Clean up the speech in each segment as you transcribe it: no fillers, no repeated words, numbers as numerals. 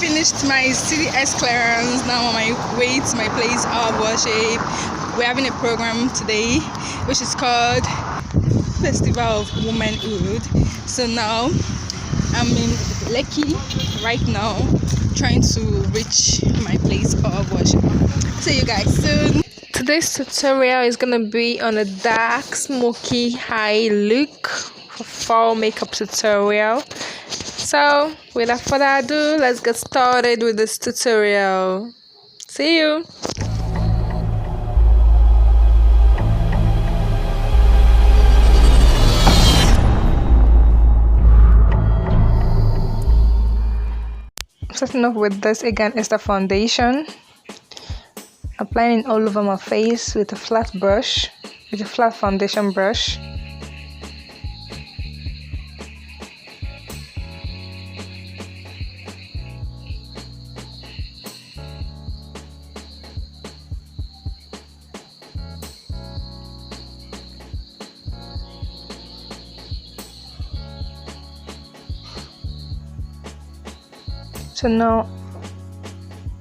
finished my CDS clearance. Now on my way to my place of worship. We're having a program today which is called Festival of Womanhood. So now I'm in Lekki right now, trying to reach my place of worship. See you guys soon. Today's tutorial is gonna be on a dark smoky eye look for fall makeup tutorial. So without further ado, let's get started with this tutorial. See you. Starting off with this again is the foundation. Applying it all over my face with a flat brush, with a flat foundation brush. So now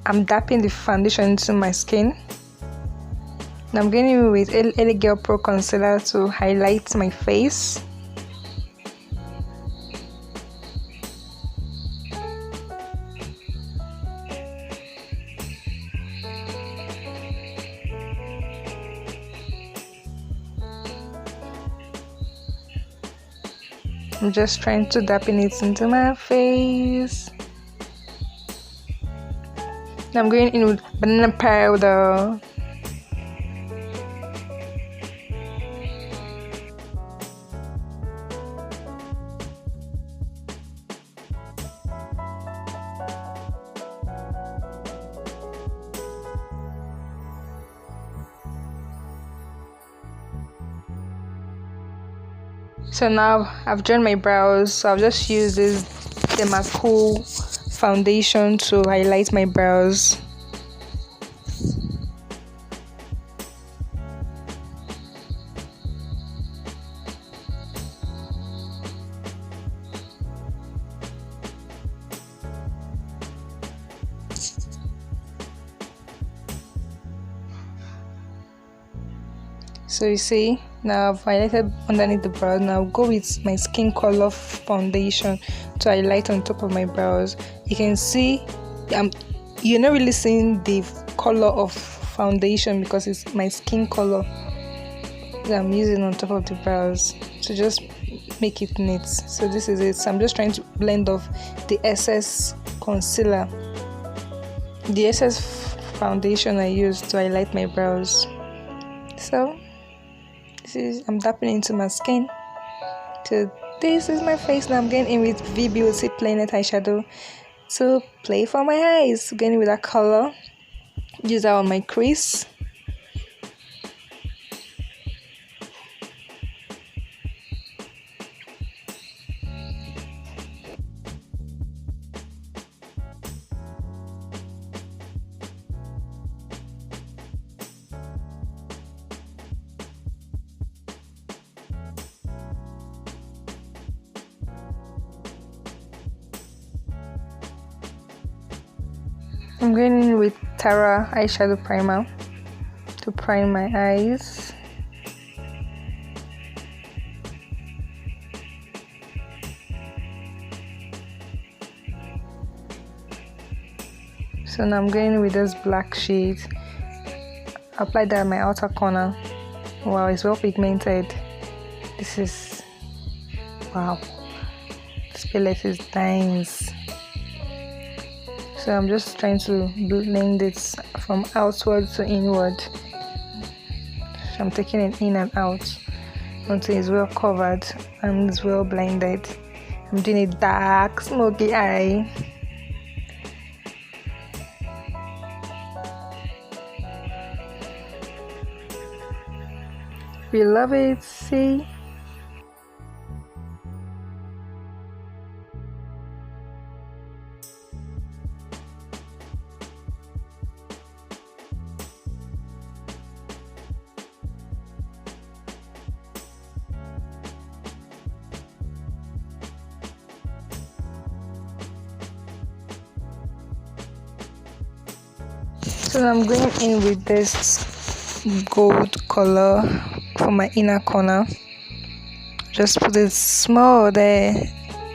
I'm dapping the foundation into my skin. Now I'm going in with LA Girl Pro Concealer to highlight my face. I'm just trying to dapping it into my face. Now I'm going in with banana powder. So now I've drawn my brows, so I'll just use this Cool foundation to highlight my brows. So you see, now I've highlighted underneath the brows. Now I'll go with my skin color foundation to highlight on top of my brows. You can see you're not really seeing the color of foundation because it's my skin color that I'm using on top of the brows to just make it neat. So this is it. So I'm just trying to blend off the excess concealer, the excess foundation I used to highlight my brows. So I'm dapping into my skin. So this is my face. Now I'm going in with V Beauty Planet eyeshadow to play for my eyes. Going with that color. Use that on my crease. I'm going in with Tara eyeshadow primer to prime my eyes. So now I'm going in with this black shade. Apply that at my outer corner. Wow, it's well pigmented. This is wow. This palette is nice. So I'm just trying to blend it from outward to inward. So I'm taking it in and out until it's well covered and it's well blended. I'm doing a dark smoky eye. We love it, see? So I'm going in with this gold color for my inner corner. Just put it small there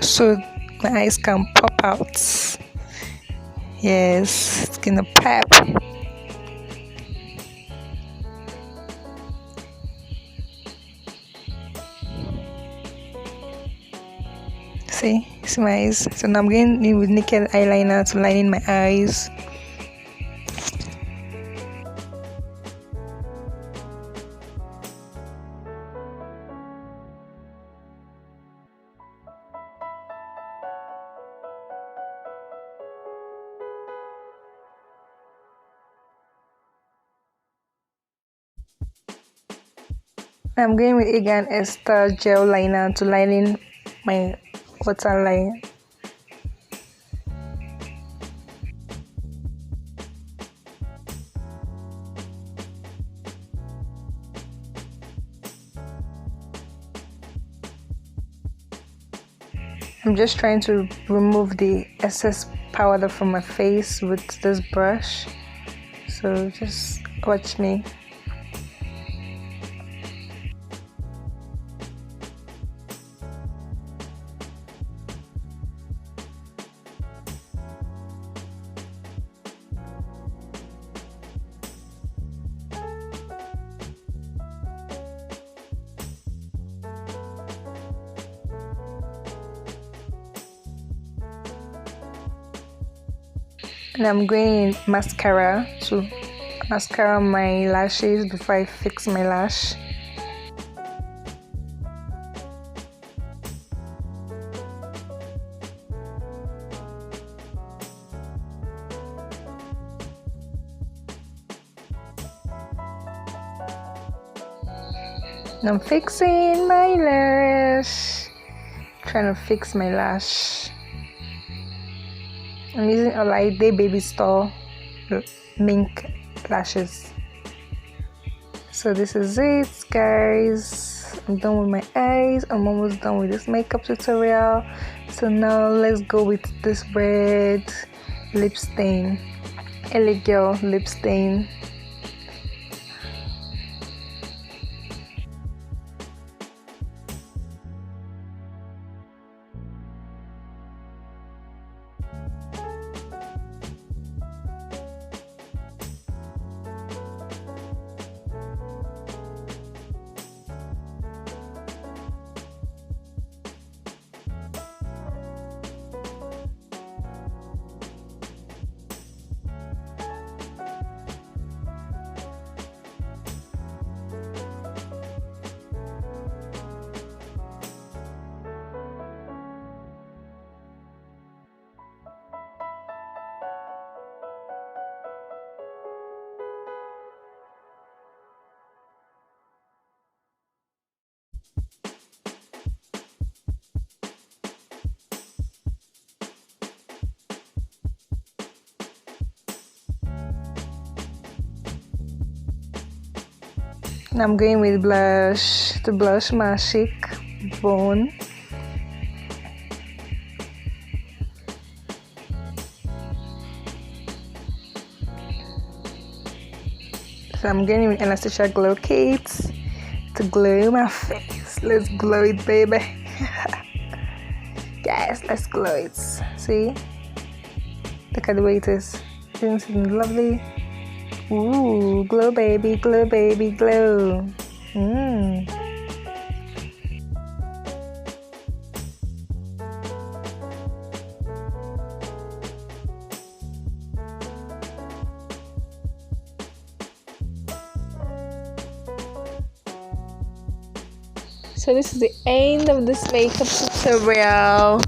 so my eyes can pop out. Yes, it's gonna pop. See my eyes. So now I'm going in with naked eyeliner to line in my eyes. I'm going with Egan Esther gel liner to line in my waterline. I'm just trying to remove the excess powder from my face with this brush. So just watch me. And I'm going in mascara to mascara my lashes before I fix my lash. And I'm fixing my lash. Trying to fix my lash. I'm using a light day baby store mink lashes. So this is it, guys. I'm done with my eyes. I'm almost done with this makeup tutorial. So now let's go with this red lip stain, LA Girl lip stain. And I'm going with blush, the blush Magic Bone. So I'm going with Anastasia Glow Kits to glow my face. Let's glow it, baby. Yes, let's glow it. See? Look at the way it is. Isn't it lovely? Ooh, glow baby, glow baby, glow. So this is the end of this makeup tutorial.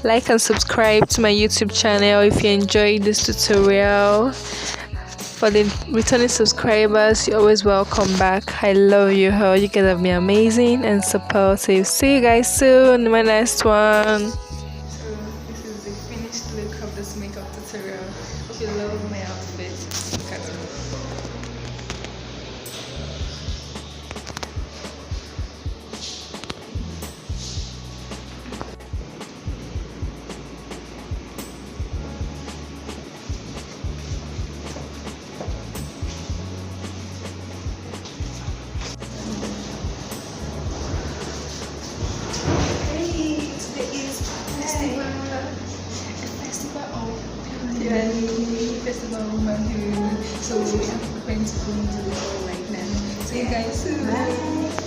Like and subscribe to my YouTube channel if you enjoyed this tutorial. For the returning subscribers, you're always welcome back. I love you all. You guys have been amazing and supportive. See you guys soon in my next one. So this is the finished look of this makeup tutorial. Hope you love my outfit. Look at it. Nellie, festival womanhood. So we are going to go into the hall right now. See you guys soon. Bye.